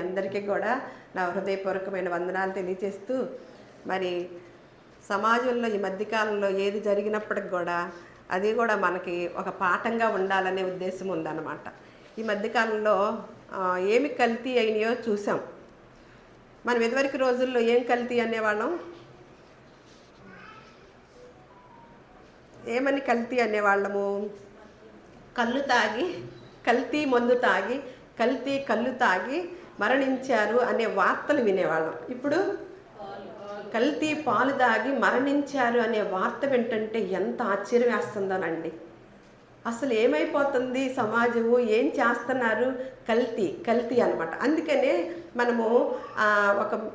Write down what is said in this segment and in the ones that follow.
అందరికీ కూడా నా హృదయపూర్వకమైన వందనాలు తెలియజేస్తూ, మరి సమాజంలో ఈ మధ్యకాలంలో ఏది జరిగినప్పటికి కూడా అది కూడా మనకి ఒక పాఠంగా ఉండాలనే ఉద్దేశం ఉందన్నమాట. ఈ మధ్యకాలంలో ఏమి కల్తీ అయినాయో చూసాం. మనం ఇదివరకు రోజుల్లో ఏం కల్తీ అనేవాళ్ళం, ఏమని కల్తీ అనేవాళ్ళము? కళ్ళు తాగి, కల్తీ మందు తాగి, కల్తీ కళ్ళు తాగి మరణించారు అనే వార్తలు వినేవాళ్ళం. ఇప్పుడు కల్తీ పాలు తాగి మరణించారు అనే వార్త వింటుంటే ఎంత ఆశ్చర్యం వేస్తుందోనండి. అసలు ఏమైపోతుంది సమాజము, ఏం చేస్తున్నారు? కల్తీ కల్తీ అనమాట. అందుకనే మనము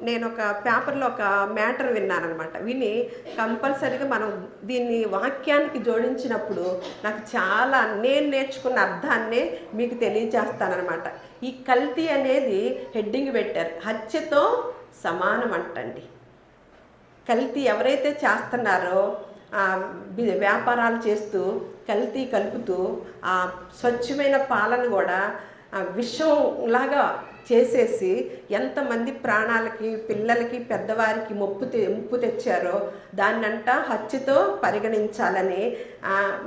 నేను ఒక పేపర్లో ఒక మ్యాటర్ విన్నానమాట. విని కంపల్సరీగా మనం దీన్ని వాక్యానికి జోడించినప్పుడు నాకు చాలా నేను నేర్చుకున్న అర్థాన్నే మీకు తెలియజేస్తానమాట. ఈ కల్తీ అనేది హెడ్డింగ్ పెట్టారు, హత్యతో సమానం అంటండి. కల్తీ ఎవరైతే చేస్తున్నారో వ్యాపారాలు చేస్తూ కల్తీ కలుపుతూ ఆ స్వచ్ఛమైన పాలను కూడా విషంలాగా చేసేసి ఎంతమంది ప్రాణాలకి, పిల్లలకి, పెద్దవారికి ముప్పు తెచ్చారో దాన్నంట హత్యతో పరిగణించాలని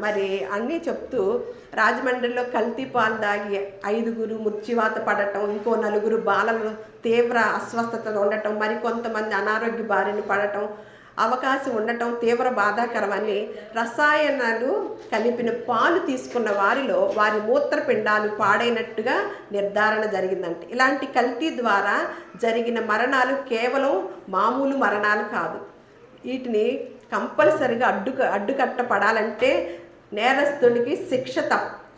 మరి అన్నీ చెప్తూ, రాజమండ్రిలో కల్తీ పాలు దాగి 5 మృత్యువాత పడటం, ఇంకో 4 బాలలు తీవ్ర అస్వస్థతలు ఉండటం, మరి కొంతమంది అనారోగ్య బారిన పడటం అవకాశం ఉండటం తీవ్ర బాధాకరమని, రసాయనాలు కలిపిన పాలు తీసుకున్న వారిలో వారి మూత్రపిండాలు పాడైనట్టుగా నిర్ధారణ జరిగిందంటే. ఇలాంటి కల్తీ ద్వారా జరిగిన మరణాలు కేవలం మామూలు మరణాలు కాదు. వీటిని కంపల్సరిగా అడ్డుకట్టపడాలంటే నేరస్తుడికి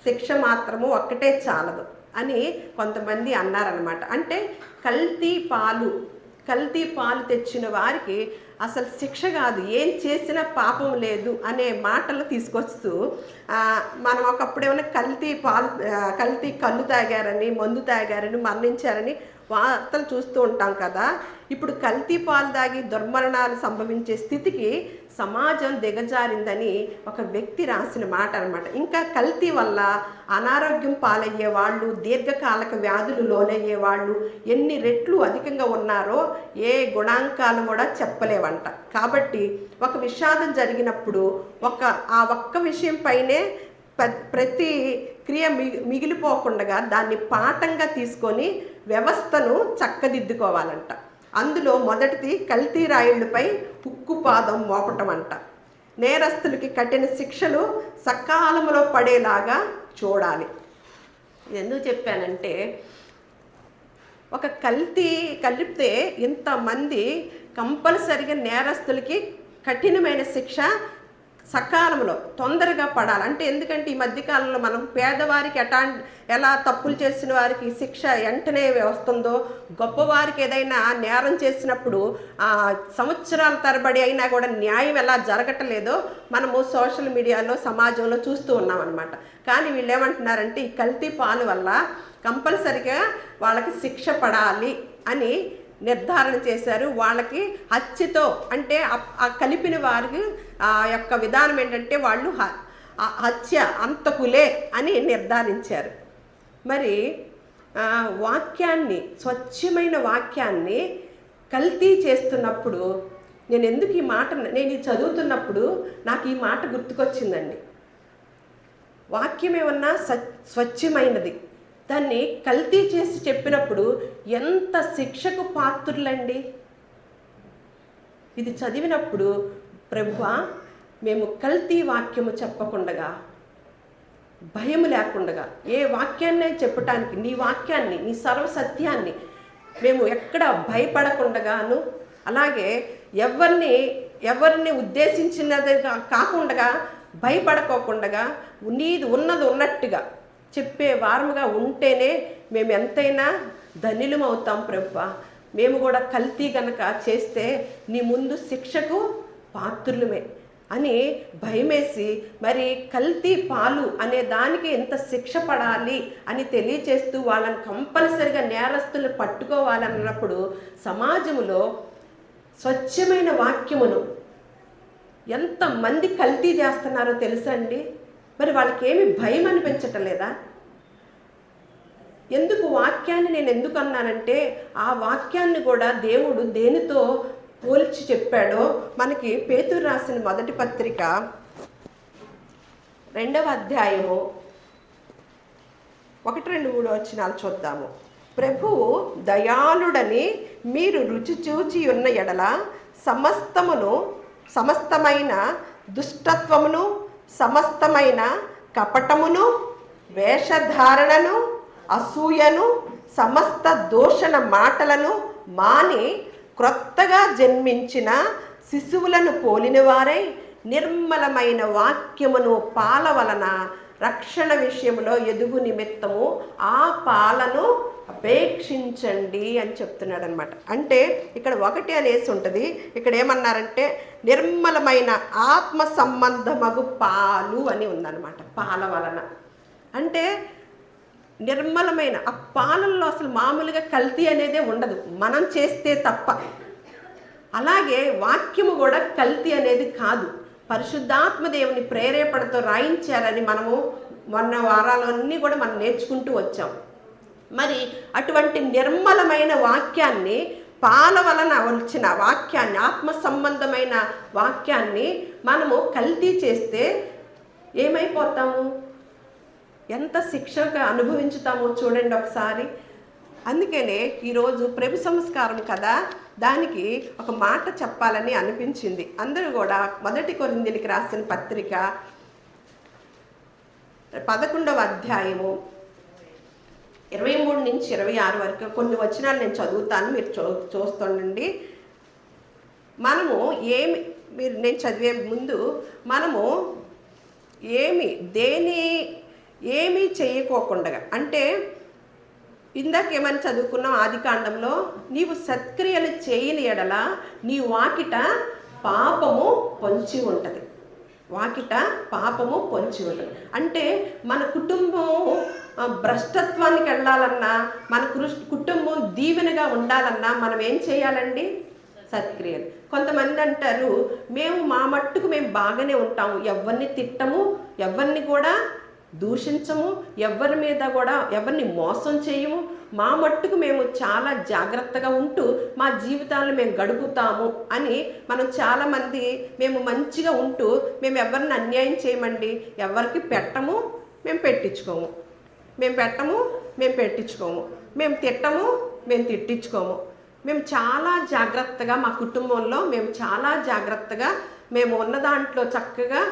శిక్ష మాత్రము ఒక్కటే చాలదు అని కొంతమంది అన్నారనమాట. అంటే కల్తీ పాలు తెచ్చిన వారికి అసలు శిక్ష కాదు, ఏం చేసినా పాపం లేదు అనే మాటలు తీసుకొస్తూ, మనం ఒకప్పుడు ఏమైనా కల్తీ కళ్ళు తాగారని, మందు తాగారని, మరణించారని వార్తలు చూస్తూ ఉంటాం కదా. ఇప్పుడు కల్తీ పాలు తాగి దుర్మరణాలు సంభవించే స్థితికి సమాజం దిగజారిందని ఒక వ్యక్తి రాసిన మాట అనమాట. ఇంకా కల్తీ వల్ల అనారోగ్యం పాలయ్యే వాళ్ళు, దీర్ఘకాలిక వ్యాధులు లోనయ్యే వాళ్ళు ఎన్ని రెట్లు అధికంగా ఉన్నారో ఏ గుణాంకాలు కూడా చెప్పలేవంట. కాబట్టి ఒక విషాదం జరిగినప్పుడు ఒక్క విషయం పైనే ప్రతి క్రియ మిగిలిపోకుండా దాన్ని పాఠంగా తీసుకొని వ్యవస్థను చక్కదిద్దుకోవాలంట. అందులో మొదటిది కల్తీ రాయుళ్లపై ఉక్కుపాదం మోపటం అంట. నేరస్తులకి కఠిన శిక్షలు సకాలంలో పడేలాగా చూడాలి. ఎందుకు చెప్పానంటే, ఒక కల్తీ కలిపితే ఇంతమంది కంపల్సరిగా నేరస్తులకి కఠినమైన శిక్ష సకాలంలో తొందరగా పడాలి. అంటే ఎందుకంటే ఈ మధ్యకాలంలో మనం పేదవారికి ఎలా తప్పులు చేసిన వారికి శిక్ష వెంటనే వస్తుందో, గొప్పవారికి ఏదైనా నేరం చేసినప్పుడు సంవత్సరాల తరబడి అయినా కూడా న్యాయం ఎలా జరగటలేదో మనము సోషల్ మీడియాలో, సమాజంలో చూస్తూ ఉన్నాం అనమాట. కానీ వీళ్ళు ఏమంటున్నారంటే, ఈ కల్తీ పాలు వల్ల కంపల్సరిగా వాళ్ళకి శిక్ష పడాలి అని నిర్ధారణ చేశారు. వాళ్ళకి హత్యతో, అంటే ఆ కలిపిన వారికి ఆ యొక్క విధానం ఏంటంటే వాళ్ళు హత్య అంతకులే అని నిర్ధారించారు. మరి స్వచ్ఛమైన వాక్యాన్ని కల్తీ చేస్తున్నప్పుడు నేను ఇది చదువుతున్నప్పుడు నాకు ఈ మాట గుర్తుకొచ్చిందండి. వాక్యం ఏమన్నా స్వచ్ఛమైనది, దాన్ని కల్తీ చేసి చెప్పినప్పుడు ఎంత శిక్షకు పాత్రులండి. ఇది చదివినప్పుడు, ప్రభువా, మేము కల్తీ వాక్యము చెప్పకుండగా, భయము లేకుండగా, ఏ వాక్యాన్ని చెప్పటానికి నీ వాక్యాన్ని, నీ సర్వసత్యాన్ని మేము ఎక్కడ భయపడకుండగాను, అలాగే ఎవరిని ఉద్దేశించినది కాకుండా భయపడకోకుండా నీది ఉన్నది ఉన్నట్టుగా చెప్పే వారముగా ఉంటేనే మేము ఎంతైనా ధన్యులం అవుతాం ప్రభువా. మేము కూడా కల్తీ గనక చేస్తే నీ ముందు శిక్షకు పాత్రులమే అని భయమేసి, మరి కల్తీ పాలు అనే దానికి ఎంత శిక్ష పడాలి అని తెలియచేస్తూ వాళ్ళని కంపల్సరిగా నేరస్తులను పట్టుకోవాలన్నప్పుడు సమాజంలో స్వచ్ఛమైన వాక్యమును ఎంతమంది కల్తీ చేస్తున్నారో తెలుసండి. మరి వాళ్ళకి ఏమి భయం అనిపించటం లేదా? ఎందుకు వాక్యాన్ని నేను ఎందుకు అన్నానంటే, ఆ వాక్యాన్ని కూడా దేవుడు దేనితో పోల్చి చెప్పాడో మనకి పేతురు రాసిన మొదటి పత్రిక 2వ అధ్యాయము 1-3 వచనాలు చూద్దాము. ప్రభువు దయాళుడని మీరు రుచి చూచి ఉన్న ఎడల సమస్తమైన దుష్టత్వమును, సమస్తమైన కపటమును, వేషధారణను, అసూయను, సమస్త దూషణ మాటలను మాని క్రొత్తగా జన్మించిన శిశువులను పోలిన వారై నిర్మలమైన వాక్యమును పాల వలన రక్షణ విషయంలో ఎదుగు నిమిత్తము ఆ పాలను అపేక్షించండి అని చెప్తున్నాడు అనమాట. అంటే ఇక్కడ 1 అనేసి ఉంటుంది, ఇక్కడ ఏమన్నారంటే నిర్మలమైన ఆత్మ సంబంధమగు పాలు అని ఉందన్నమాట. పాల వలన అంటే నిర్మలమైన ఆ పాలల్లో అసలు మామూలుగా కల్తీ అనేదే ఉండదు, మనం చేస్తే తప్ప. అలాగే వాక్యము కూడా కల్తీ అనేది కాదు, పరిశుద్ధాత్మ దేవుని ప్రేరేపణతో రాయించారని మనము మొన్న వారాలన్నీ కూడా మనం నేర్చుకుంటూ వచ్చాం. మరి అటువంటి నిర్మలమైన వాక్యాన్ని, పాల వలన వచ్చిన వాక్యాన్ని, ఆత్మ సంబంధమైన వాక్యాన్ని మనము కల్తీ చేస్తే ఏమైపోతాము, ఎంత శిక్షగా అనుభవించుతామో చూడండి ఒకసారి. అందుకనే ఈరోజు ప్రభు సంస్కారం కదా, దానికి ఒక మాట చెప్పాలని అనిపించింది. అందరూ కూడా 1 కొరింథీయులకు రాసిన పత్రిక 11వ అధ్యాయము 23-26 వరకు కొన్ని వచనాలు నేను చదువుతాను, మీరు చూస్తుండండి. మనము నేను చదివే ముందు మనము ఏమీ చేయకోకుండా, అంటే ఇందాకేమని చదువుకున్నాం ఆదికాండంలో, నీవు సత్క్రియలు చేయని ఎడల నీ వాకిట పాపము పొంచి ఉంటుంది. అంటే మన కుటుంబం భ్రష్టత్వానికి వెళ్ళాలన్నా, మన కుటుంబం దీవెనగా ఉండాలన్నా మనం ఏం చేయాలండి? సత్క్రియలు. కొంతమంది అంటారు, మేము మా మట్టుకు మేము బాగానే ఉంటాము, ఎవరిని తిట్టము, ఎవరిని కూడా దూషించము, ఎవరి మీద కూడా ఎవరిని మోసం చేయము, మా మట్టుకు మేము చాలా జాగ్రత్తగా ఉంటూ మా జీవితాలను మేము గడుపుతాము అని మనం చాలామంది మేము మంచిగా ఉంటూ మేము ఎవరిని అన్యాయం చేయమండి, ఎవరికి పెట్టము, మేము పెట్టించుకోము, మేము పెట్టించుకోము, మేము తిట్టము, మేము తిట్టించుకోము, మేము చాలా జాగ్రత్తగా మా కుటుంబంలో మేము చాలా జాగ్రత్తగా మేము ఉన్న దాంట్లో చక్కగా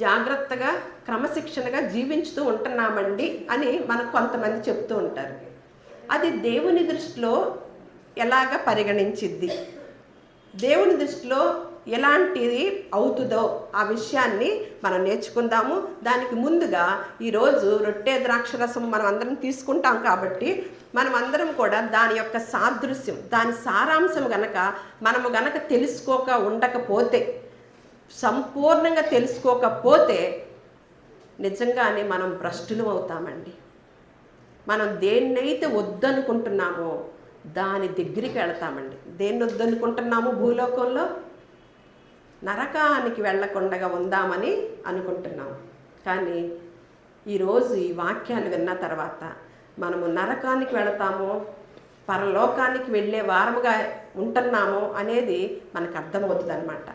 జాగ్రత్తగా క్రమశిక్షణగా జీవించుతూ ఉంటున్నామండి అని మనకు కొంతమంది చెప్తూ ఉంటారు. అది దేవుని దృష్టిలో ఎలాగ పరిగణించిద్ది, దేవుని దృష్టిలో ఎలాంటిది అవుతుందో ఆ విషయాన్ని మనం నేర్చుకుందాము. దానికి ముందుగా ఈరోజు రొట్టె ద్రాక్షరసం మనం అందరం తీసుకుంటాం కాబట్టి మనం అందరం కూడా దాని యొక్క సాదృశ్యం, దాని సారాంశం మనము గనక ఉండకపోతే, సంపూర్ణంగా తెలుసుకోకపోతే నిజంగానే మనం భ్రష్టులు అవుతామండి. మనం దేన్నైతే వద్దనుకుంటున్నామో దాని దగ్గరికి వెళతామండి. దేన్ని వద్దనుకుంటున్నాము? భూలోకంలో నరకానికి వెళ్ళకుండా ఉందామని అనుకుంటున్నాము. కానీ ఈరోజు ఈ వాక్యాలు విన్న తర్వాత మనము నరకానికి వెళతామో పరలోకానికి వెళ్ళే వారముగా ఉంటున్నామో అనేది మనకు అర్థమవుతుంది అన్నమాట.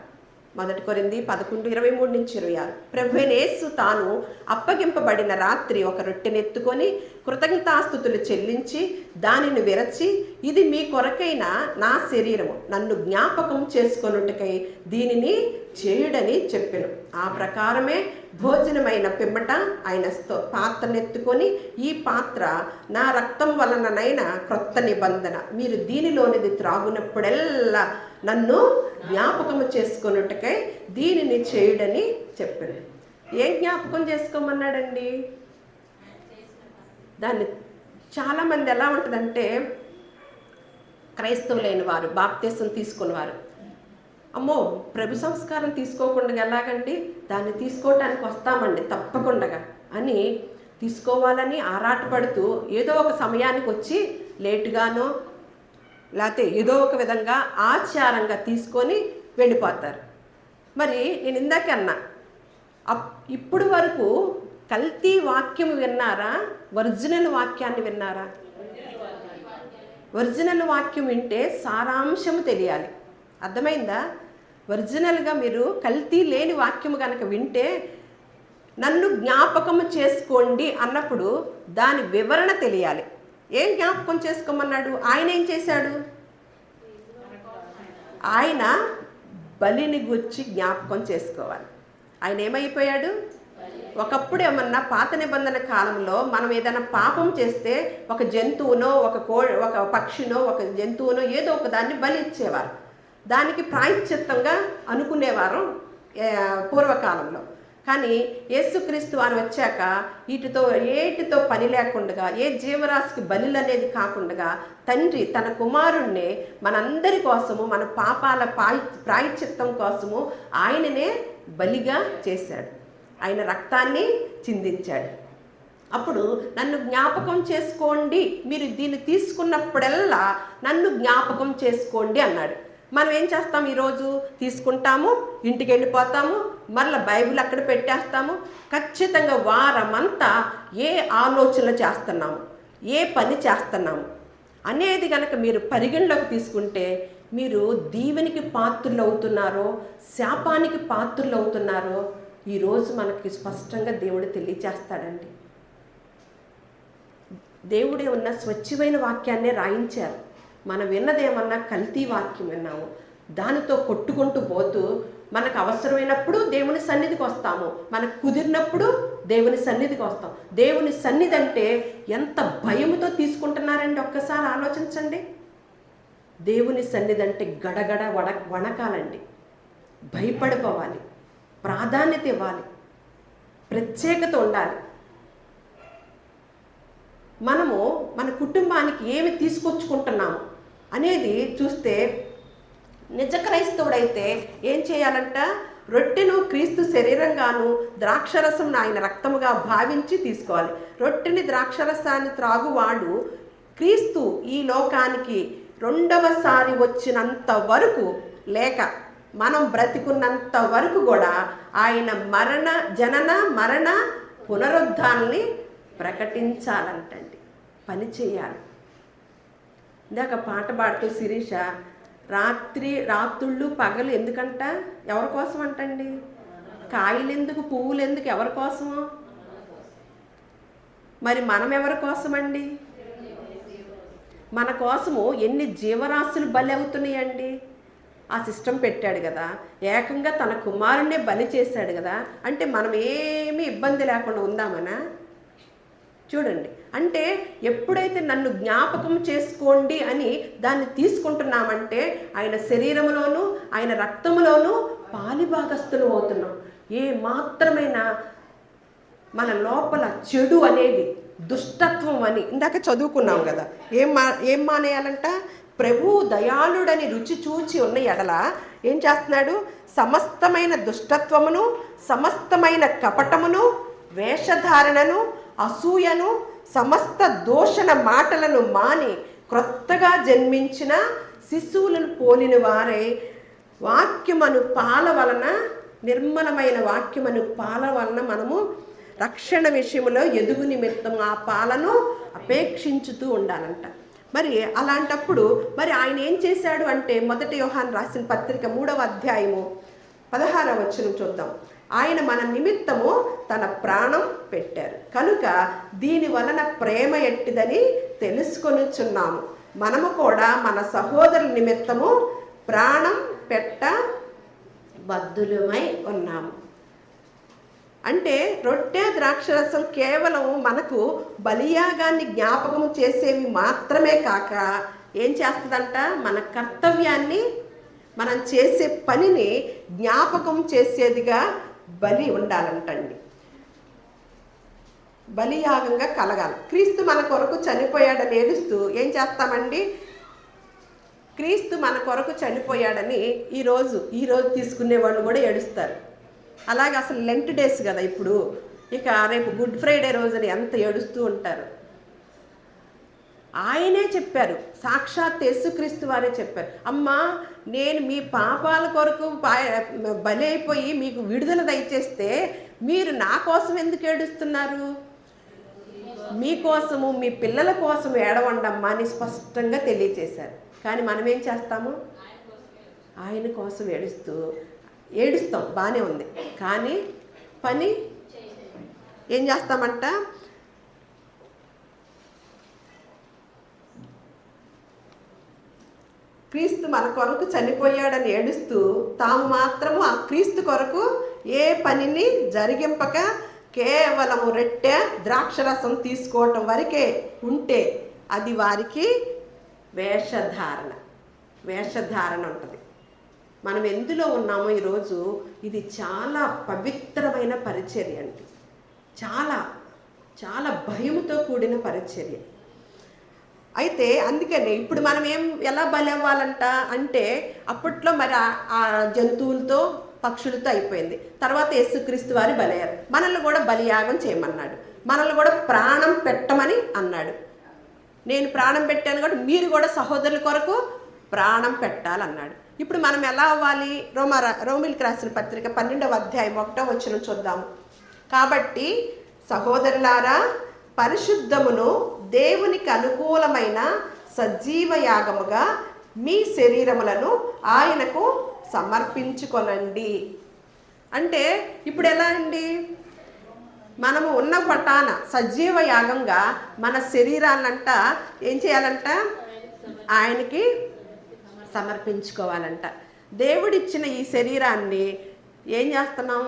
1 కొరింథీ 11:23-26. ప్రభువైన యేసు తాను అప్పగింపబడిన రాత్రి ఒక రొట్టెనెత్తుకొని కృతజ్ఞతాస్తుతులు చెల్లించి దానిని విరచి, ఇది మీ కొరకైన నా శరీరము, నన్ను జ్ఞాపకం చేసుకొనుటకై దీనిని చేయుడని చెప్పెను. ఆ ప్రకారమే భోజనమైన పిమ్మట ఆయన పాత్రనెత్తుకొని, ఈ పాత్ర నా రక్తం వలననైన క్రొత్త నిబంధన, మీరు దీనిలోనిది త్రాగునప్పుడెల్లా నన్ను జ్ఞాపకము చేసుకొనుటకై దీనిని చేయుడని చెప్పాడు. ఏం జ్ఞాపకం చేసుకోమన్నాడండి? దాన్ని చాలామంది ఎలా ఉంటుందంటే, క్రైస్తవులైన వారు, బాప్తిసం తీసుకున్నవారు, అమ్మో ప్రభు సంస్కారం తీసుకోకుండా ఎలాగండి, దాన్ని తీసుకోవటానికి వస్తామండి తప్పకుండా అని తీసుకోవాలని ఆరాటపడుతూ ఏదో ఒక సమయానికి వచ్చి లేటుగానో లేకపోతే ఏదో ఒక విధంగా ఆచారంగా తీసుకొని వెళ్ళిపోతారు. మరి నేను ఇందాకే అన్నా, ఇప్పుడు వరకు కల్తీ వాక్యం విన్నారా? ఒరిజినల్ వాక్యాన్ని విన్నారా? ఒరిజినల్ వాక్యం వింటే సారాంశం తెలియాలి. అర్థమైందా? ఒరిజినల్గా మీరు కల్తీ లేని వాక్యము కనుక వింటే, నన్ను జ్ఞాపకం చేసుకోండి అన్నప్పుడు దాని వివరణ తెలియాలి. ఏం జ్ఞాపకం చేసుకోమన్నాడు? ఆయన ఏం చేశాడు? ఆయన బలిని గురించి జ్ఞాపకం చేసుకోవాలి. ఆయన ఏమైపోయాడు? ఒకప్పుడు ఏమన్నా పాత నిబంధన కాలంలో మనం ఏదైనా పాపం చేస్తే ఒక జంతువునో ఒక పక్షినో ఒక జంతువునో ఏదో ఒక దాన్ని బలి ఇచ్చేవారు. దానికి ప్రాయశ్చిత్తంగా అనుకునేవారు పూర్వకాలంలో. కానీ యేసుక్రీస్తు వారు వచ్చాక ఏటితో పని లేకుండా, ఏ జీవరాశికి బలులు అనేది కాకుండా తండ్రి తన కుమారుణ్ణి మనందరి కోసము, మన పాపాల ప్రాయశ్చిత్తం కోసము ఆయననే బలిగా చేశాడు. ఆయన రక్తాన్ని చిందించాడు. అప్పుడు నన్ను జ్ఞాపకం చేసుకోండి, మీరు దీన్ని తీసుకున్నప్పుడల్లా నన్ను జ్ఞాపకం చేసుకోండి అన్నాడు. మనం ఏం చేస్తాం? ఈరోజు తీసుకుంటాము, ఇంటికి వెళ్ళిపోతాము, మరలా బైబిల్ అక్కడ పెట్టేస్తాము. ఖచ్చితంగా వారమంతా ఏ ఆలోచనలు చేస్తున్నాము, ఏ పని చేస్తున్నాము అనేది కనుక మీరు పరిగణలోకి తీసుకుంటే, మీరు దీవెనికి పాత్రులు అవుతున్నారో శాపానికి పాత్రులు అవుతున్నారో ఈరోజు మనకి స్పష్టంగా దేవుడు తెలియచేస్తాడండి. దేవుడే ఉన్న స్వచ్ఛమైన వాక్యాన్నే రాయించారు. మనం విన్నదేమన్నా కల్తీ వాక్యం విన్నాము, దానితో కొట్టుకుంటూ పోతూ మనకు అవసరమైనప్పుడు దేవుని సన్నిధికి వస్తాము, మనకు కుదిరినప్పుడు దేవుని సన్నిధికి వస్తాం. దేవుని సన్నిధి అంటే ఎంత భయముతో తీసుకుంటున్నారండి, ఒక్కసారి ఆలోచించండి. దేవుని సన్నిధి అంటే గడగడ వణకాలండి, భయపడిపోవాలి, ప్రాధాన్యత ఇవ్వాలి, ప్రత్యేకత ఉండాలి. మనము మన కుటుంబానికి ఏమి తీసుకొచ్చుకుంటున్నాము అనేది చూస్తే, నిజ క్రైస్తవుడైతే ఏం చేయాలంట? రొట్టెను క్రీస్తు శరీరంగాను ద్రాక్షరసం ఆయన రక్తముగా భావించి తీసుకోవాలి. రొట్టెని ద్రాక్షరసాన్ని త్రాగువాడు క్రీస్తు ఈ లోకానికి రెండవసారి వచ్చినంత వరకు, లేక మనం బ్రతికున్నంత వరకు కూడా ఆయన మరణ పునరుద్ధానాన్ని ప్రకటించాలంటండి, పని చేయాలి. ఇందాక పాట పాడుతూ శిరీష, రాత్రుళ్ళు పగలు ఎందుకంట? ఎవరి కోసం అంటండి? కాయలు ఎందుకు, పువ్వులు ఎందుకు, ఎవరి కోసము? మరి మనం ఎవరి కోసమండి? మన కోసము ఎన్ని జీవరాశులు బలి అవుతున్నాయండి. ఆ సిస్టమ్ పెట్టాడు కదా, ఏకంగా తన కుమారుణ్ణే బలి చేశాడు కదా. అంటే మనం ఏమీ ఇబ్బంది లేకుండా ఉందామనా? చూడండి, అంటే ఎప్పుడైతే నన్ను జ్ఞాపకం చేసుకోండి అని దాన్ని తీసుకుంటున్నామంటే ఆయన శరీరంలోనూ ఆయన రక్తంలోనూ పాలిభాగస్తులు అవుతున్నాం. ఏ మాత్రమైన మన లోపల చెడు అనేది, దుష్టత్వం అని ఇందాక చదువుకున్నాం కదా, ఏం మానేయాలంట? ప్రభు దయాళుడని రుచి చూచి ఉన్న ఎడల ఏం చేస్తున్నాడు? సమస్తమైన దుష్టత్వమును, సమస్తమైన కపటమును, వేషధారణను, అసూయను, సమస్త దోషణ మాటలను మాని క్రొత్తగా జన్మించిన శిశువులను పోలిన వారే వాక్యమను పాల వలన, నిర్మలమైన వాక్యమను పాల వలన మనము రక్షణ విషయంలో ఎదుగు నిమిత్తం ఆ పాలను అపేక్షించుతూ ఉండాలంట. మరి అలాంటప్పుడు మరి ఆయన ఏం చేశాడు అంటే, 1 యోహాను రాసిన పత్రిక 3వ అధ్యాయము 16వ వచనం చూద్దాం. ఆయన మన నిమిత్తము తన ప్రాణం పెట్టారు కనుక దీని వలన ప్రేమ ఎట్టిదని తెలుసుకొనుచున్నాము. మనము కూడా మన సహోదరుల నిమిత్తము ప్రాణం పెట్ట బద్ధులమై ఉన్నాము. అంటే రొట్టె ద్రాక్షరసం కేవలం మనకు బలియాగాన్ని జ్ఞాపకం చేసేవి మాత్రమే కాక ఏం చేస్తుందంట? మన కర్తవ్యాన్ని, మనం చేసే పనిని జ్ఞాపకం చేసేదిగా బలి ఉండాలంటండి. బలియాగంగా కలగాలి. క్రీస్తు మన కొరకు చనిపోయాడని ఏడుస్తూ ఏం చేస్తామండి? క్రీస్తు మన కొరకు చనిపోయాడని ఈరోజు తీసుకునే వాళ్ళు కూడా ఏడుస్తారు. అలాగే అసలు లెంట్ డేస్ కదా ఇప్పుడు, ఇక రేపు గుడ్ ఫ్రైడే రోజుని ఎంత ఏడుస్తూ ఉంటారు. ఆయనే చెప్పారు, సాక్షాత్ యేసుక్రీస్తు వారే చెప్పారు, అమ్మా నేను మీ పాపాల కొరకు బలి అయిపోయి మీకు విడుదల దయచేస్తే మీరు నా కోసం ఎందుకు ఏడుస్తున్నారు? మీకోసము మీ పిల్లల కోసం ఏడవండమ్మా అని స్పష్టంగా తెలియచేశారు. కానీ మనం ఏం చేస్తాము? ఆయన కోసం ఏడుస్తాం, బాగానే ఉంది. కానీ పని ఏం చేస్తామంట? క్రీస్తు మన కొరకు చనిపోయాడని ఏడుస్తూ తాము మాత్రము ఆ క్రీస్తు కొరకు ఏ పనిని జరిగింపక కేవలము రెట్టె ద్రాక్షరసం తీసుకోవటం వరకే ఉంటే అది వారికి వేషధారణ ఉంటుంది. మనం ఎందులో ఉన్నామో ఈరోజు ఇది చాలా పవిత్రమైన పరిచర్య అండి. చాలా చాలా భయముతో కూడిన పరిచర్య. అయితే అందుకని ఇప్పుడు మనం ఎలా బలి అవ్వాలంట అంటే, అప్పట్లో మరి ఆ జంతువులతో పక్షులతో అయిపోయింది. తర్వాత యేసుక్రీస్తు వారి బలయ్యారు. మనల్ని కూడా బలియాగం చేయమన్నాడు. మనల్ని కూడా ప్రాణం పెట్టమని అన్నాడు. నేను ప్రాణం పెట్టాను కాబట్టి మీరు కూడా సహోదరుల కొరకు ప్రాణం పెట్టాలన్నాడు. ఇప్పుడు మనం ఎలా అవ్వాలి? రోమిలికి రాసిన పత్రిక 12వ అధ్యాయం 1వ వచనం చూద్దాము. కాబట్టి సహోదరులారా, పరిశుద్ధమును దేవునికి అనుకూలమైన సజీవ యాగముగా మీ శరీరములను ఆయనకు సమర్పించుకొనండి. అంటే ఇప్పుడు ఎలా అండి? మనము ఉన్న పటాన సజీవ యాగంగా మన శరీరాన్నంట ఏం చేయాలంట? ఆయనకి సమర్పించుకోవాలంట. దేవుడిచ్చిన ఈ శరీరాన్ని ఏం చేస్తున్నాం?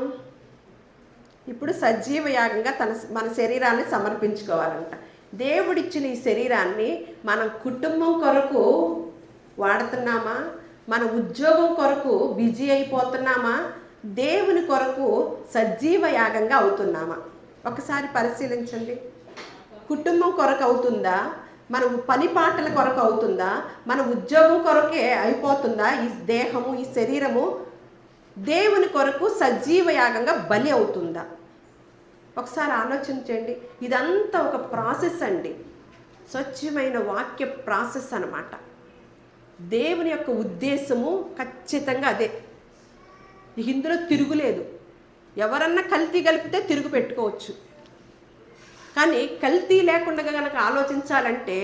ఇప్పుడు సజీవ యాగంగా మన శరీరాన్ని సమర్పించుకోవాలంట. దేవుడిచ్చిన ఈ శరీరాన్ని మనం కుటుంబం కొరకు వాడుతున్నామా? మన ఉద్యోగం కొరకు బిజీ అయిపోతున్నామా? దేవుని కొరకు సజీవ యాగంగా అవుతున్నామా? ఒకసారి పరిశీలించండి. కుటుంబం కొరకు అవుతుందా? మన పని పాటల కొరకు అవుతుందా? మన ఉద్యోగం కొరకే అయిపోతుందా ఈ దేహము, ఈ శరీరము? దేవుని కొరకు సజీవ యాగంగా బలి అవుతుందా? ఒకసారి ఆలోచించండి. ఇదంతా ఒక ప్రాసెస్ అండి. స్వచ్ఛమైన వాక్య ప్రాసెస్ అన్నమాట. దేవుని యొక్క ఉద్దేశము ఖచ్చితంగా అదే. ఇందులో తిరుగులేదు. ఎవరన్నా కల్తీ కలిపితే తిరుగు పెట్టుకోవచ్చు. కానీ కల్తీ లేకుండా కనుక ఆలోచించాలంటే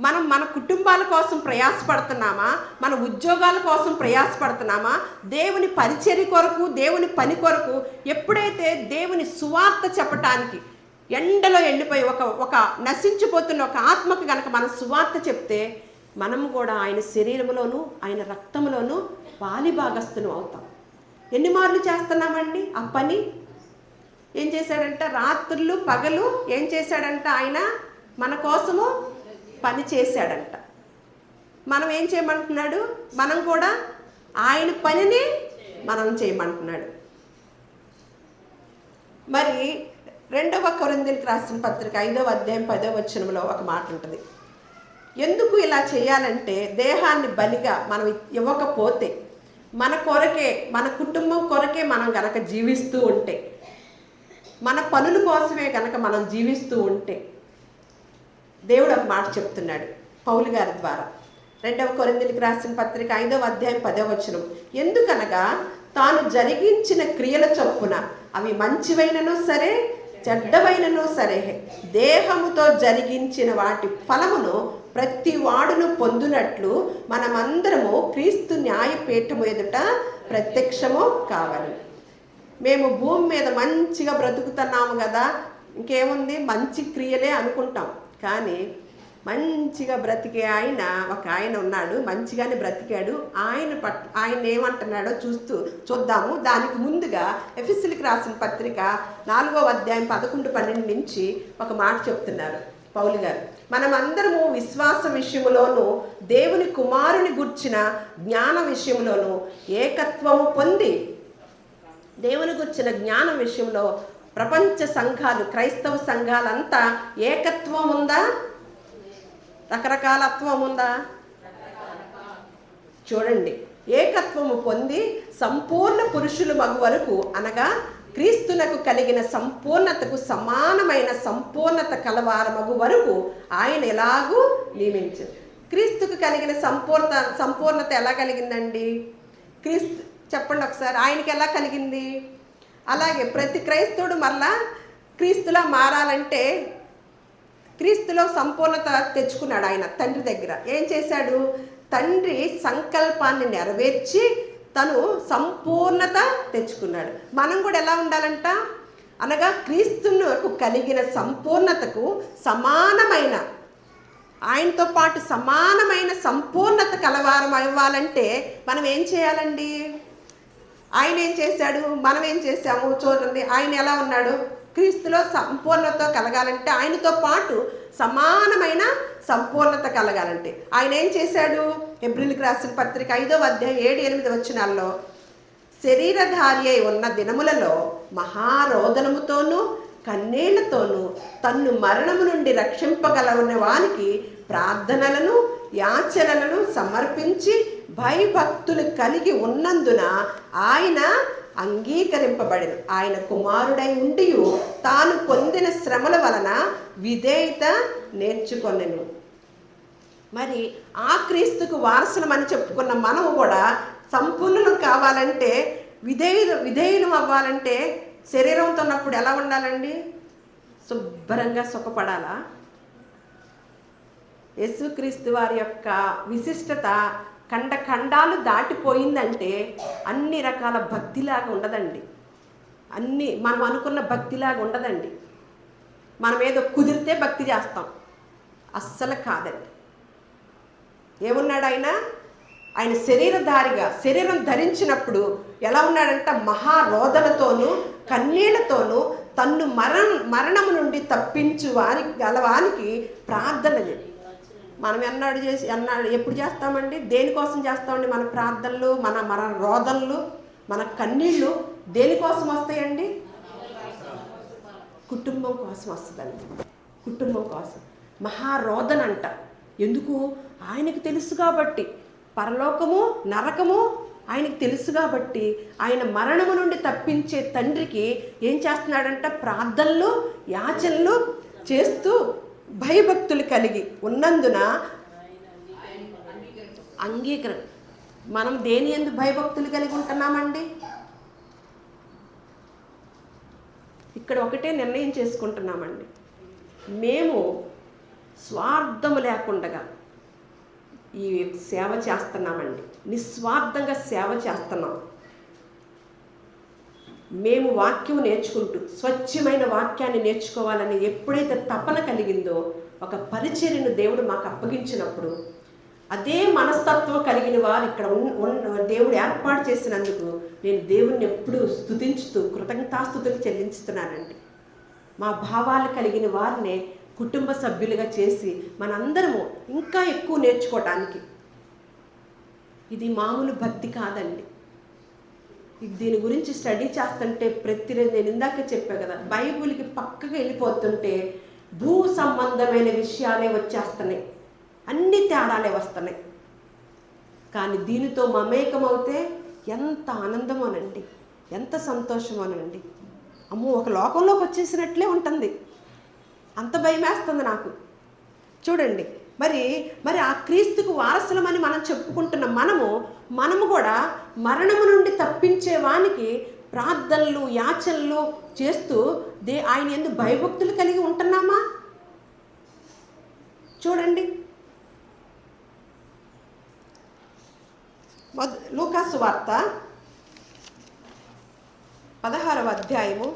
మనం మన కుటుంబాల కోసం ప్రయాసపడుతున్నామా? మన ఉద్యోగాల కోసం ప్రయాసపడుతున్నామా? దేవుని పరిచర్య కొరకు, దేవుని పని కొరకు ఎప్పుడైతే దేవుని సువార్త చెప్పటానికి ఎండలో ఎండిపోయి ఒక నశించిపోతున్న ఒక ఆత్మకు కనుక మనం సువార్త చెప్తే మనము కూడా ఆయన శరీరంలోనూ ఆయన రక్తంలోనూ పాలిభాగస్తులు అవుతాం. ఎన్ని మార్లు చేస్తున్నామండి ఆ పని? ఏం చేశాడంట? రాత్రులు పగలు ఏం చేశాడంట? ఆయన మన కోసము పని చేశాడంట. మనం ఏం చేయమంటున్నాడు? మనం కూడా ఆయన పనిని మనం చేయమంటున్నాడు. మరి 2వ కొరింథీయులకు రాసిన పత్రిక 5వ అధ్యాయం 10వ వచనంలో ఒక మాట ఉంటుంది. ఎందుకు ఇలా చేయాలంటే, దేహాన్ని బలిగా మనం ఇవ్వకపోతే, మన కొరకే, మన కుటుంబం కొరకే మనం గనక జీవిస్తూ ఉంటే, మన పనుల కోసమే కనుక మనం జీవిస్తూ ఉంటే, దేవుడు ఒక మాట చెప్తున్నాడు పౌలు గారి ద్వారా. 2వ కొరింథీయులకు రాసిన పత్రిక 5వ అధ్యాయం 10వ వచనం. ఎందుకనగా తాను జరిగించిన క్రియల చొప్పున అవి మంచివైనను సరే చెడ్డవైనను సరే దేహముతో జరిగించిన వాటి ఫలమును ప్రతి వాడును పొందునట్లు మనమందరము క్రీస్తు న్యాయపీఠము ఎదుట ప్రత్యక్షము కావాలి. మేము భూమి మీద మంచిగా బ్రతుకుతున్నాము కదా, ఇంకేముంది, మంచి క్రియలే అనుకుంటాం. కానీ మంచిగా బ్రతికే ఒక ఆయన ఉన్నాడు, మంచిగానే బ్రతికాడు. ఆయన ఏమంటున్నాడో చూద్దాము. దానికి ముందుగా ఎఫెసీయులకు రాసిన పత్రిక 4వ అధ్యాయం 11-12 నుంచి ఒక మాట చెప్తున్నారు పౌలు గారు. మనమందరము విశ్వాస విషయములోను దేవుని కుమారుని గుర్చిన జ్ఞాన విషయంలోను ఏకత్వము పొంది, దేవుని గుర్చిన జ్ఞానం విషయంలో ప్రపంచ సంఘాలు, క్రైస్తవ సంఘాలంతా ఏకత్వం ఉందా? రకరకాలత్వం ఉందా? చూడండి, ఏకత్వము పొంది సంపూర్ణ పురుషులు మగు వరకు, అనగా క్రీస్తునకు కలిగిన సంపూర్ణతకు సమానమైన సంపూర్ణత కలవారమగు వరకు ఆయన ఎలాగూ నియమించారు. క్రీస్తుకు కలిగిన సంపూర్ణత ఎలా కలిగిందండి? క్రీస్తు చెప్పండి ఒకసారి, ఆయనకి ఎలా కలిగింది? అలాగే ప్రతి క్రైస్తవుడు మళ్ళా క్రీస్తులా మారాలంటే క్రీస్తులో సంపూర్ణత తెచ్చుకున్నాడు ఆయన తండ్రి దగ్గర. ఏం చేశాడు? తండ్రి సంకల్పాన్ని నెరవేర్చి తను సంపూర్ణత తెచ్చుకున్నాడు. మనం కూడా ఎలా ఉండాలంట? అనగా క్రీస్తునకు కలిగిన సంపూర్ణతకు సమానమైన, ఆయనతో పాటు సమానమైన సంపూర్ణత కలవారం అవ్వాలంటే మనం ఏం చేయాలండి? ఆయన ఏం చేశాడు, మనం ఏం చేశాము చూడండి. ఆయన ఎలా ఉన్నాడు? క్రీస్తులో సంపూర్ణత కలగాలంటే, ఆయనతో పాటు సమానమైన సంపూర్ణత కలగాలంటే ఆయన ఏం చేశాడు? హెబ్రీయులకు రాసిన పత్రిక 5వ అధ్యాయం 7-8 వచనాల్లో, శరీరధారి అయి ఉన్న దినములలో మహారోదనముతోనూ కన్నీళ్లతోనూ తన్ను మరణము నుండి రక్షింపగలవన వానికి ప్రార్థనలను యాచనలను సమర్పించి భయభక్తులు కలిగి ఉన్నందున ఆయన అంగీకరింపబడెను. ఆయన కుమారుడై ఉండి తాను పొందిన శ్రమల వలన విధేయత నేర్చుకొనెను. మరి ఆ క్రీస్తుకు వారసులమని చెప్పుకున్న మనము కూడా సంపూర్ణులు కావాలంటే, విధేయులు అవ్వాలంటే శరీరంతో ఉన్నప్పుడు ఎలా ఉండాలండి? శుభ్రంగా సుఖపడాలా? యేసుక్రీస్తు వారి యొక్క విశిష్టత ఖండాలు దాటిపోయిందంటే అన్ని రకాల భక్తిలాగా ఉండదండి. మనం అనుకున్న భక్తిలాగా ఉండదండి. మనం ఏదో కుదిరితే భక్తి చేస్తాం, అస్సలు కాదండి. ఏమున్నాడు ఆయన? ఆయన శరీరధారిగా శరీరం ధరించినప్పుడు ఎలా ఉన్నాడంట? మహారోదనతోనూ కన్నీళ్లతోనూ తన్ను మరణము నుండి తప్పించు గలవానికి ప్రార్థన చేయి. మనం ఎప్పుడు చేస్తామండి? దేనికోసం చేస్తామండి? మన ప్రార్థనలు, మన రోదనలు, మన కన్నీళ్ళు దేనికోసం వస్తాయండి? కుటుంబం కోసం వస్తుందండి. కుటుంబం కోసం మహారోదన అంట. ఎందుకు? ఆయనకు తెలుసు కాబట్టి, పరలోకము నరకము ఆయనకు తెలుసు కాబట్టి, ఆయన మరణము నుండి తప్పించే తండ్రికి ఏం చేస్తున్నాడంట? ప్రార్థనలు యాచనలు చేస్తూ భయభక్తులు కలిగి ఉన్నందున అంగీకరణ. మనం దేని యందు భయభక్తులు కలిగి ఉంటున్నామండి? ఇక్కడ ఒకటే నిర్ణయం చేసుకుంటున్నామండి, మేము స్వార్థము లేకుండా ఈ సేవ చేస్తున్నామండి. నిస్వార్థంగా సేవ చేస్తున్నాం. మేము వాక్యం నేర్చుకుంటూ స్వచ్ఛమైన వాక్యాన్ని నేర్చుకోవాలని ఎప్పుడైతే తపన కలిగిందో, ఒక పరిచర్యను దేవుడు మాకు అప్పగించినప్పుడు అదే మనస్తత్వం కలిగిన వారు ఇక్కడ దేవుడు ఏర్పాటు చేసినందుకు నేను దేవుణ్ణి ఎప్పుడూ స్తుతించుతూ కృతజ్ఞతాస్తుతులు చెల్లించుతున్నానండి. మా భావాలు కలిగిన వారిని కుటుంబ సభ్యులుగా చేసి మనందరము ఇంకా ఎక్కువ నేర్చుకోవటానికి. ఇది మామూలు భక్తి కాదండి. దీని గురించి స్టడీ చేస్తుంటే నేను ఇందాక చెప్పా కదా, బైబిల్కి పక్కగా వెళ్ళిపోతుంటే భూ సంబంధమైన విషయాలే వచ్చేస్తున్నాయి, అన్ని తేడాలే వస్తున్నాయి. కానీ దీనితో మమేకమవుతే ఎంత ఆనందమోనండి, ఎంత సంతోషమోనండి. అమ్మో, ఒక లోకంలోకి వచ్చేసినట్లే ఉంటుంది. అంత భయమేస్తుంది నాకు. చూడండి, మరి ఆ క్రీస్తుకు వారసులమని మనం చెప్పుకుంటున్న మనము కూడా మరణము నుండి తప్పించే వానికి ప్రార్థనలు యాచనలు చేస్తూ ఆయన యందు భయభక్తులు కలిగి ఉంటున్నామా? చూడండి, లూకాసు వార్త 16వ అధ్యాయము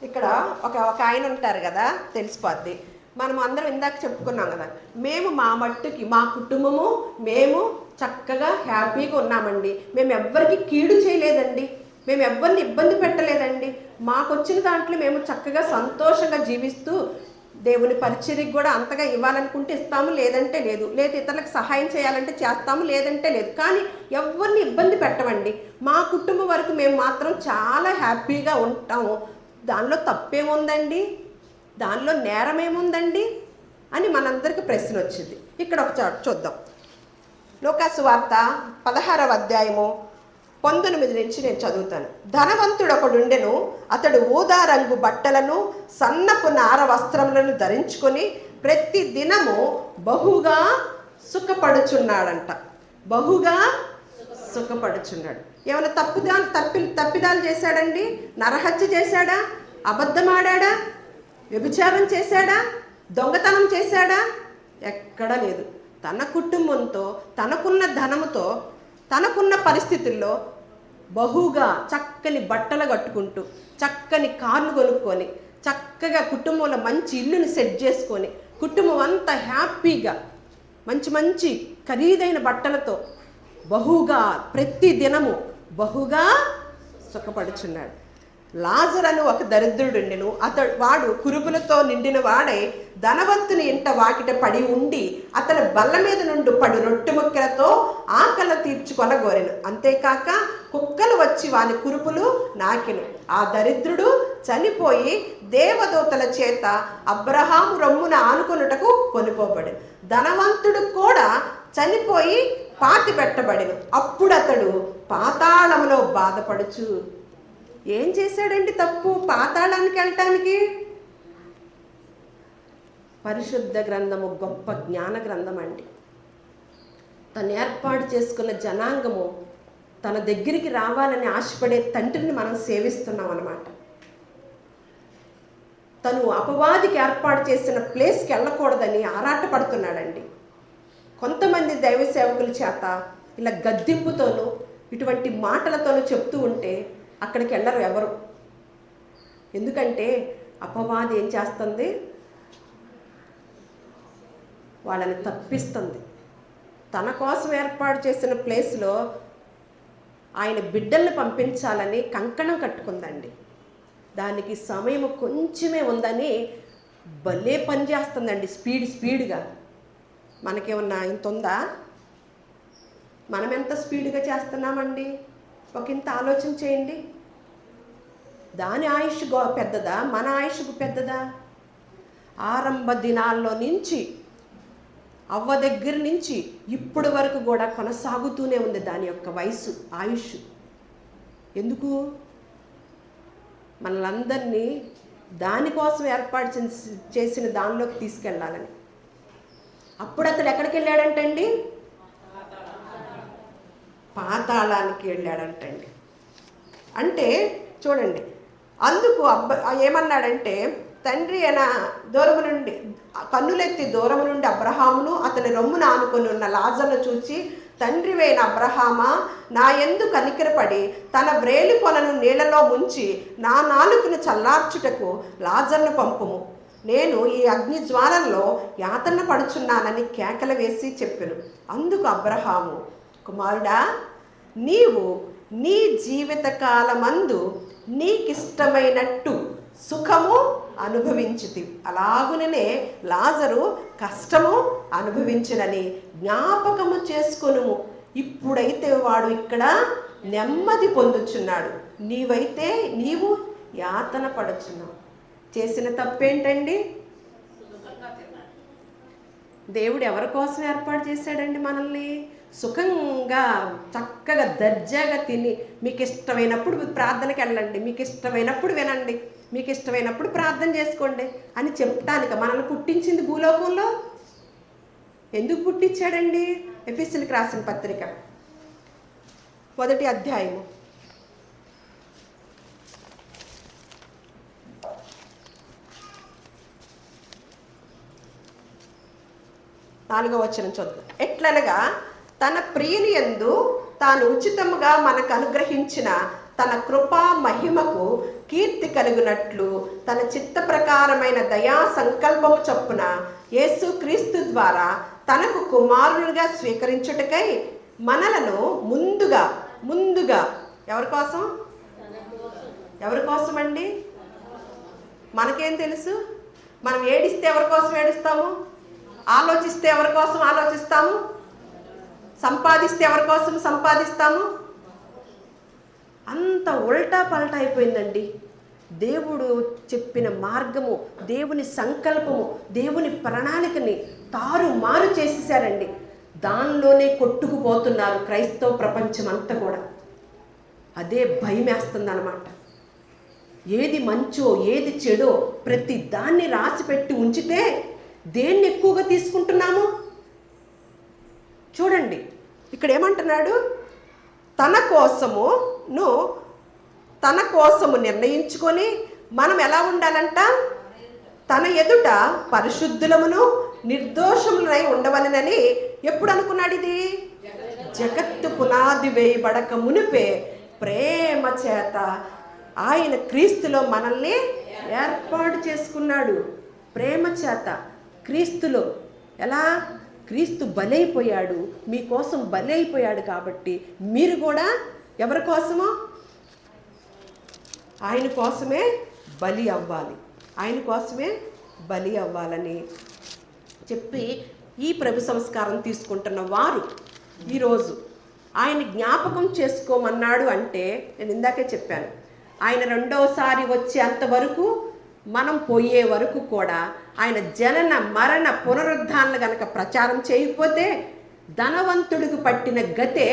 ఇక్కడ ఒక ఆయన ఉంటారు కదా, తెలిసిపోద్ది. మనం అందరం ఇందాక చెప్పుకున్నాం కదా, మేము మా మట్టుకి మా కుటుంబము మేము చక్కగా హ్యాపీగా ఉన్నామండి. మేము ఎవ్వరికి కీడు చేయలేదండి, మేము ఎవరిని ఇబ్బంది పెట్టలేదండి. మాకు వచ్చిన దాంట్లో మేము చక్కగా సంతోషంగా జీవిస్తూ దేవుని పరిచర్యకి కూడా అంతగా ఇవ్వాలనుకుంటే ఇస్తాము, లేదంటే లేదు. లేదా ఇతరులకు సహాయం చేయాలంటే చేస్తాము, లేదంటే లేదు. కానీ ఎవరిని ఇబ్బంది పెట్టమండి. మా కుటుంబం వరకు మేము మాత్రం చాలా హ్యాపీగా ఉంటాము. దానిలో తప్పేముందండి? దానిలో నేరం ఏముందండి అని మనందరికీ ప్రశ్న వచ్చింది. ఇక్కడ ఒక చూద్దాం. లూకాసు వార్త 16వ అధ్యాయము 19 నుంచి నేను చదువుతాను. ధనవంతుడు ఒకడుండెను. అతడు ఊదా రంగు బట్టలను సన్నపు నార వస్త్రములను ధరించుకొని ప్రతి దినము బహుగా సుఖపడుచున్నాడంట. బహుగా సుఖపడుచున్నాడు. ఏమైనా తప్పిదాలు చేశాడండి? నరహత్య చేశాడా? అబద్ధమాడా? వ్యభిచారం చేశాడా? దొంగతనం చేశాడా? ఎక్కడా లేదు. తన కుటుంబంతో, తనకున్న ధనముతో, తనకున్న పరిస్థితుల్లో బహుగా చక్కని బట్టలు కట్టుకుంటూ, చక్కని కార్లు కొనుక్కొని, చక్కగా కుటుంబంలో మంచి ఇల్లుని సెట్ చేసుకొని, కుటుంబం అంతా హ్యాపీగా మంచి మంచి ఖరీదైన బట్టలతో బహుగా ప్రతి దినము బహుగా సుఖపడుచున్నాడు. లాజరు అను ఒక దరిద్రుడుండెను. వాడు కురుపులతో నిండిన వాడై ధనవంతుని ఇంట వాకిట పడి ఉండి అతని బల్ల మీద నుండి పడు రొట్టె ముక్కలతో ఆకలి తీర్చుకొనగోరెను. అంతేకాక కుక్కలు వచ్చి వాని కురుపులు నాకెను. ఆ దరిద్రుడు చనిపోయి దేవదూతల చేత అబ్రహాము రొమ్మున ఆనుకొనుటకు కొనిపోబడి, ధనవంతుడు కూడా చనిపోయి పాతి పెట్టబడిను. అప్పుడు అతడు పాతాళములో బాధపడుచు. ఏం చేశాడండి తప్పు పాతాళానికి వెళ్ళటానికి? పరిశుద్ధ గ్రంథము గొప్ప జ్ఞాన గ్రంథం అండి. తను ఏర్పాటు చేసుకున్న జనాంగము తన దగ్గరికి రావాలని ఆశపడే తండ్రిని మనం సేవిస్తున్నాం అన్నమాట. తను అపవాదికి ఏర్పాటు చేసిన ప్లేస్కి వెళ్ళకూడదని ఆరాటపడుతున్నాడండి. కొంతమంది దైవ సేవకుల చేత ఇలా గద్దింపుతోనూ ఇటువంటి మాటలతోనూ చెప్తూ ఉంటే అక్కడికి వెళ్ళరు ఎవరు. ఎందుకంటే అపవాది ఏం చేస్తుంది? వాళ్ళని తప్పిస్తుంది. తన కోసం ఏర్పాటు చేసిన ప్లేస్లో ఆయన బిడ్డల్ని పంపించాలని కంకణం కట్టుకుందండి. దానికి సమయం కొంచెమే ఉందని భలే పని చేస్తుందండి. స్పీడ్గా. మనకేమన్నా ఇంత ఉందా? మనం ఎంత స్పీడ్గా చేస్తున్నామండి? ఒక ఇంత ఆలోచన చేయండి. దాని ఆయుష్ పెద్దదా, మన ఆయుష్ పెద్దదా? ఆరంభ దినాల్లో నుంచి అవ్వ దగ్గర నుంచి ఇప్పటి వరకు కూడా కొనసాగుతూనే ఉంది దాని యొక్క వయసు, ఆయుష్. ఎందుకు? మనలందరినీ దానికోసం ఏర్పాటు చేసిన దానిలోకి తీసుకెళ్ళాలని. అప్పుడు అతడు ఎక్కడికి వెళ్ళాడంటండి? పాతాళానికి వెళ్ళాడంటండి. అంటే చూడండి, అందుకు ఏమన్నాడంటే, తండ్రి అయిన దూరము నుండి కన్నులెత్తి దూరము నుండి అబ్రహామును అతని రొమ్మున ఆనుకొని ఉన్న లాజరును చూచి, తండ్రివైన అబ్రహామా, నా యందు కనికరపడి తన వ్రేలి కొనను నీళ్లలో ముంచి నా నాలుకను చల్లార్చుటకు లాజరును పంపుము. నేను ఈ అగ్ని జ్వాలల్లో యాతన పడుచున్నానని కేకలు వేసి చెప్పెను. అందుకు అబ్రహాము, కుమారుడా, నీవు నీ జీవితకాలమందు నీకిష్టమైనట్టు సుఖము అనుభవించితి, అలాగుననే లాజరు కష్టము అనుభవించునని జ్ఞాపకము చేసుకొనుము. ఇప్పుడైతే వాడు ఇక్కడ నెమ్మది పొందుచున్నాడు, నీవు యాతన పడుచున్నావు. చేసిన తప్పేంటండి? దేవుడు ఎవరి కోసం ఏర్పాటు చేశాడండి మనల్ని? సుఖంగా చక్కగా దర్జాగా తిని, మీకు ఇష్టమైనప్పుడు ప్రార్థనకి వెళ్ళండి, మీకు ఇష్టమైనప్పుడు వినండి, మీకు ఇష్టమైనప్పుడు ప్రార్థన చేసుకోండి అని చెప్పటానికి మనల్ని పుట్టించింది భూలోకంలో. ఎందుకు పుట్టించాడండి? ఎఫెసీయులకు రాసిన పత్రిక 1వ అధ్యాయము 4వ వచనం చదువు. ఎట్లనగా తన ప్రియుని యందు తాను ఉచితముగా మనకు అనుగ్రహించిన తన కృపా మహిమకు కీర్తి కలుగునట్లు తన చిత్త ప్రకారమైన దయా సంకల్పము చొప్పున యేసుక్రీస్తు ద్వారా తనకు కుమారులుగా స్వీకరించుటకై మనలను ముందుగా ఎవరి కోసం అండి? మనకేం తెలుసు? మనం ఏడిస్తే ఎవరి కోసం ఏడుస్తాము? ఆలోచిస్తే ఎవరి కోసం ఆలోచిస్తాము? సంపాదిస్తే ఎవరి కోసం సంపాదిస్తాము? అంత ఉల్టా పల్టా అయిపోయిందండి. దేవుడు చెప్పిన మార్గము, దేవుని సంకల్పము, దేవుని ప్రణాళికని తారుమారు చేసేసారండి. దానిలోనే కొట్టుకుపోతున్నారు క్రైస్తవ ప్రపంచం అంతా కూడా. అదే భయం వేస్తుంది అన్నమాట. ఏది మంచో ఏది చెడో ప్రతి దాన్ని రాసిపెట్టి ఉంచితే దేన్ని ఎక్కువగా తీసుకుంటున్నాము? చూడండి, ఇక్కడ ఏమంటున్నాడు? తన కోసము నిర్ణయించుకొని మనం ఎలా ఉండాలంట? తన ఎదుట పరిశుద్ధులమును నిర్దోషములై ఉండవలనని ఎప్పుడు అనుకున్నాడు? ఇది జగత్తు పునాది వేయబడక మునిపే ప్రేమ చేత ఆయన క్రీస్తులో మనల్ని ఏర్పాటు చేసుకున్నాడు. ప్రేమ చేత క్రీస్తులో. ఎలా? క్రీస్తు బలైపోయాడు, మీకోసం బలైపోయాడు. కాబట్టి మీరు కూడా ఎవరి కోసమో? ఆయన కోసమే బలి అవ్వాలి, ఆయన కోసమే బలి అవ్వాలని చెప్పి ఈ ప్రభు సంస్కారం తీసుకుంటున్న వారు ఈరోజు ఆయన జ్ఞాపకం చేసుకోమన్నాడు. అంటే నేను ఇందాకే చెప్పాను, ఆయన రెండోసారి వచ్చేంతవరకు, మనం పోయే వరకు కూడా ఆయన జనన మరణ పునరుద్ధానాలు గనక ప్రచారం చేయకపోతే ధనవంతుడికి పట్టిన గతే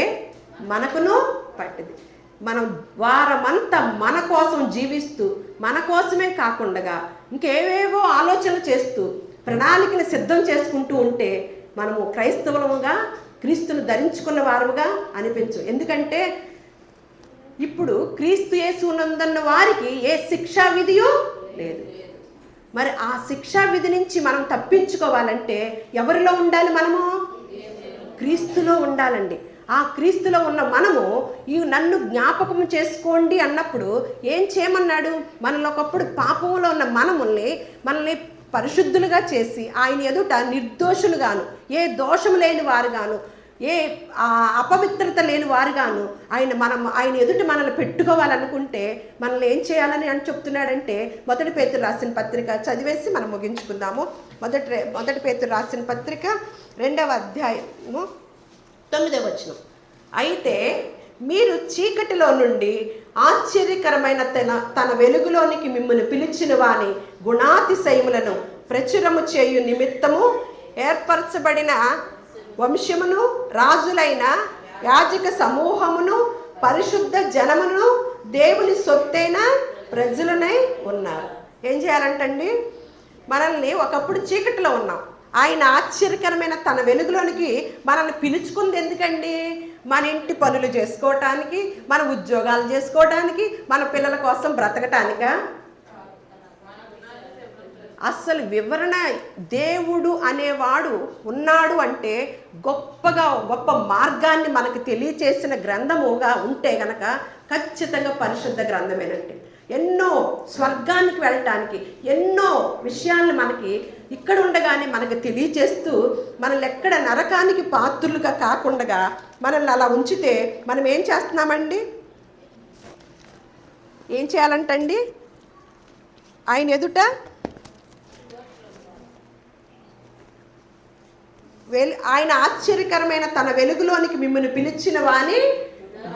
మనకును పట్టింది. మనం వారమంతా మన కోసం జీవిస్తూ, మన కోసమే కాకుండా ఇంకేవేవో ఆలోచనలు చేస్తూ ప్రణాళికను సిద్ధం చేసుకుంటూ ఉంటే మనము క్రైస్తవులముగా, క్రీస్తును ధరించుకున్న వారముగా అనిపించు. ఎందుకంటే ఇప్పుడు క్రీస్తు యేసునందున్న వారికి ఏ శిక్షా విధియో లేదు. మరి ఆ శిక్షా విధి నుంచి మనం తప్పించుకోవాలంటే ఎవరిలో ఉండాలి? మనము క్రీస్తులో ఉండాలండి. ఆ క్రీస్తులో ఉన్న మనము ఈ నన్ను జ్ఞాపకం చేసుకోండి అన్నప్పుడు ఏం చేయమన్నాడు? మనలో ఒకప్పుడు పాపంలో ఉన్న మనల్ని పరిశుద్ధులుగా చేసి ఆయన ఎదుట నిర్దోషులుగాను, ఏ దోషం లేని వారుగాను, ఏ అపవిత్రత లేని వారుగాను ఆయన ఎదుట మనల్ని పెట్టుకోవాలనుకుంటే మనల్ని ఏం చేయాలని అని చెప్తున్నాడంటే, మొదటి పేతురు రాసిన పత్రిక చదివేసి మనం ముగించుకుందాము. మొదటి పేతురు రాసిన పత్రిక 2వ అధ్యాయము 9వ వచనం. అయితే మీరు చీకటిలో నుండి ఆశ్చర్యకరమైన తన వెలుగులోనికి మిమ్మల్ని పిలిచిన వాని గుణాతిశయములను ప్రచురము చేయు నిమిత్తము ఏర్పరచబడిన వంశమును, రాజులైన యాజక సమూహమును, పరిశుద్ధ జనమును, దేవుని సొత్తైన ప్రజలనై ఉన్నారు. ఏం చేయాలంటండి? మనల్ని ఒకప్పుడు చీకటిలో ఉన్నాం, ఆయన ఆశ్చర్యకరమైన తన వెలుగులోనికి మనల్ని పిలుచుకుంది ఎందుకండి? మన ఇంటి పనులు చేసుకోవటానికి, మన ఉద్యోగాలు చేసుకోవటానికి, మన పిల్లల కోసం బ్రతకటానికా? అస్సలు వివరణ. దేవుడు అనేవాడు ఉన్నాడు అంటే గొప్ప మార్గాన్ని మనకు తెలియచేసిన గ్రంథముగా ఉంటే గనక ఖచ్చితంగా పరిశుద్ధ గ్రంథమేనంటే. ఎన్నో స్వర్గానికి వెళ్ళటానికి ఎన్నో విషయాలను మనకి ఇక్కడ ఉండగానే మనకు తెలియచేస్తూ మనల్ని ఎక్కడ నరకానికి పాత్రులుగా కాకుండా మనల్ని అలా ఉంచితే మనం ఏం చేస్తున్నామండి? ఏం చేయాలంటండి? ఆయన ఎదుట ఆయన ఆశ్చర్యకరమైన తన వెలుగులోనికి మిమ్మల్ని పిలిచిన వాని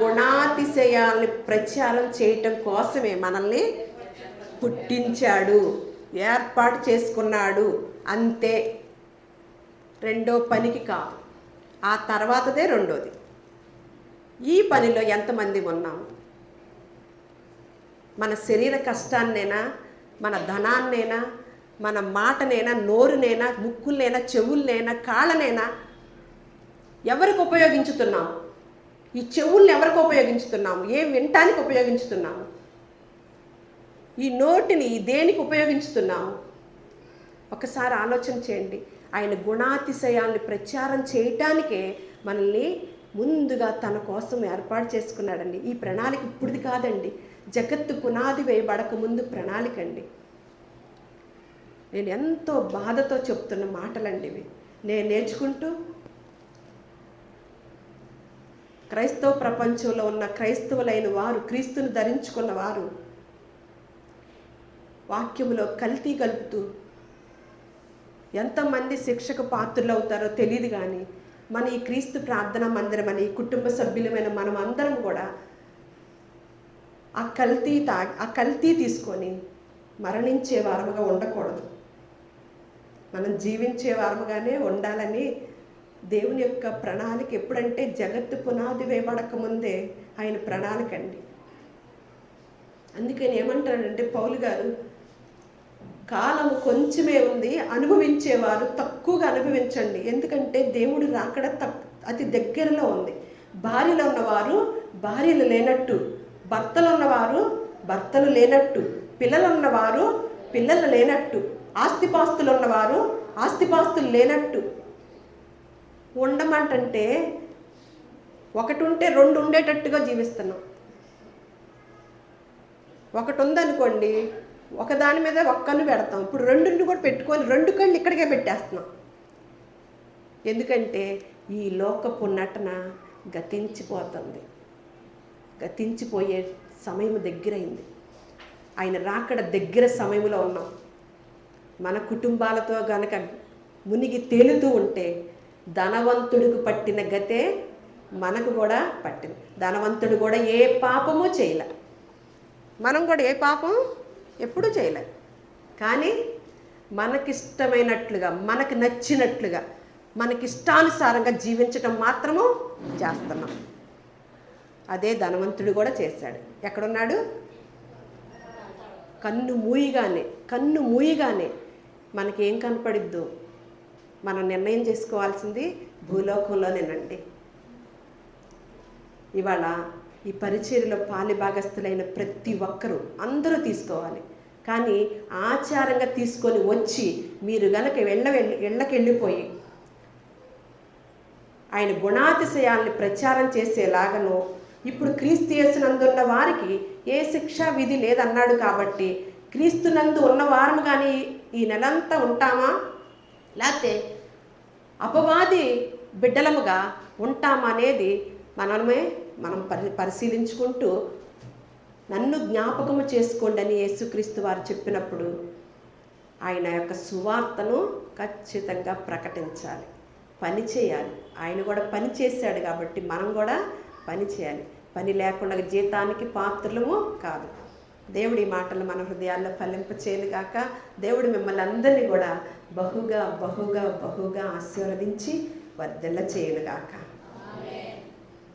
గుణాతిశయాల్ని ప్రచారం చేయటం కోసమే మనల్ని పుట్టించాడు, ఏర్పాటు చేసుకున్నాడు. అంతే, రెండో పనికి కాదు. ఆ తర్వాతదే రెండోది. ఈ పనిలో ఎంతమంది ఉన్నాము? మన శరీర కష్టాన్నైనా, మన ధనాన్నైనా, మన మాటనైనా, నోరునైనా, ముక్కులనైనా, చెవులనైనా, కాళ్ళనైనా ఎవరికి ఉపయోగించుతున్నాము? ఈ చెవుల్ని ఎవరికి ఉపయోగించుతున్నాము? ఏం వినటానికి ఉపయోగించుతున్నాము? ఈ నోటిని దేనికి ఉపయోగించుతున్నాము? ఒకసారి ఆలోచన చేయండి. ఆయన గుణాతిశయాల్ని ప్రచారం చేయటానికే మనల్ని ముందుగా తన కోసం ఏర్పాటు చేసుకున్నాడండి. ఈ ప్రణాళిక ఇప్పుడుది కాదండి, జగత్తు పునాది వేయబడక ముందు ప్రణాళిక అండి. నేను ఎంతో బాధతో చెప్తున్న మాటలండి ఇవి. నేను నేర్చుకుంటూ క్రైస్తవ ప్రపంచంలో ఉన్న క్రైస్తవులైన వారు, క్రీస్తును ధరించుకున్న వారు వాక్యములో కల్తీ కలుపుతూ ఎంతమంది శిక్షకు పాత్రలు అవుతారో తెలియదు. కానీ మన ఈ క్రీస్తు ప్రార్థనా మందిరం అని కుటుంబ సభ్యులమైన మనం అందరం కూడా ఆ కల్తీ తీసుకొని మరణించే వారముగా ఉండకూడదు. మనం జీవించే వారముగానే ఉండాలని దేవుని యొక్క ప్రణాళిక. ఎప్పుడంటే జగత్తు పునాది వేయబడక ముందే ఆయన ప్రణాళిక అండి. అందుకని ఏమంటాడంటే పౌలు గారు, కాలము కొంచెమే ఉంది, అనుభవించేవారు తక్కువగా అనుభవించండి. ఎందుకంటే దేవుడు రాకడ అతి దగ్గరలో ఉంది. భార్యలు ఉన్నవారు భార్యలు లేనట్టు, భర్తలు ఉన్నవారు భర్తలు లేనట్టు, పిల్లలు ఉన్నవారు పిల్లలు లేనట్టు, ఆస్తిపాస్తులు ఉన్నవారు ఆస్తిపాస్తులు లేనట్టు ఉండమంటే ఒకటి ఉంటే రెండు ఉండేటట్టుగా జీవిస్తున్నాం. ఒకటి ఉందనుకోండి, ఒకదాని మీద ఒక్కను పెడతాం. ఇప్పుడు రెండుని కూడా పెట్టుకొని రెండు కళ్ళు ఇక్కడికే పెట్టేస్తున్నాం. ఎందుకంటే ఈ లోకపు నటన గతించిపోతుంది, గతించిపోయే సమయం దగ్గరైంది. ఆయన రాకడ దగ్గర సమయంలో ఉన్నాం. మన కుటుంబాలతో గనక మునిగి తేలుతూ ఉంటే ధనవంతుడికి పట్టిన గతే మనకు కూడా పట్టింది. ధనవంతుడు కూడా ఏ పాపము చేయలే, మనం కూడా ఏ పాపం ఎప్పుడూ చేయలే. కానీ మనకిష్టమైనట్లుగా, మనకు నచ్చినట్లుగా, మనకిష్టానుసారంగా జీవించటం మాత్రము చేస్తున్నాం. అదే ధనవంతుడు కూడా చేశాడు. ఎక్కడున్నాడు? కన్ను మూయిగానే మనకేం కనపడిద్దో మనం నిర్ణయం చేసుకోవాల్సింది భూలోకంలోనేనండి. ఇవాళ ఈ పరిచర్యలో పాలిభాగస్తులైన ప్రతి ఒక్కరూ అందరూ తీసుకోవాలి. కానీ ఆచారంగా తీసుకొని వచ్చి మీరు గనక వెళ్ళకెళ్ళిపోయి ఆయన గుణాతిశయాల్ని ప్రచారం చేసేలాగనో, ఇప్పుడు క్రీస్తు యేసునందున్న వారికి ఏ శిక్షా విధి లేదన్నాడు కాబట్టి క్రీస్తునందు ఉన్నవారము కానీ ఈ నెలంతా ఉంటామా, లేకపోతే అపవాది బిడ్డలముగా ఉంటామా అనేది మనం పరిశీలించుకుంటూ, నన్ను జ్ఞాపకము చేసుకోండి అని యేసుక్రీస్తు వారు చెప్పినప్పుడు ఆయన యొక్క సువార్తను ఖచ్చితంగా ప్రకటించాలి, పని చేయాలి. ఆయన కూడా పని చేశాడు కాబట్టి మనం కూడా పని చేయాలి. పని లేకుండా జీతానికి పాత్రలము కాదు. దేవుడి మాటలు మన హృదయాల్లో ఫలింపచేయనుగాక. దేవుడు మిమ్మల్ని అందరినీ కూడా బహుగా బహుగా బహుగా ఆశీర్వదించి వర్ధిల్ల చేయనుగాక.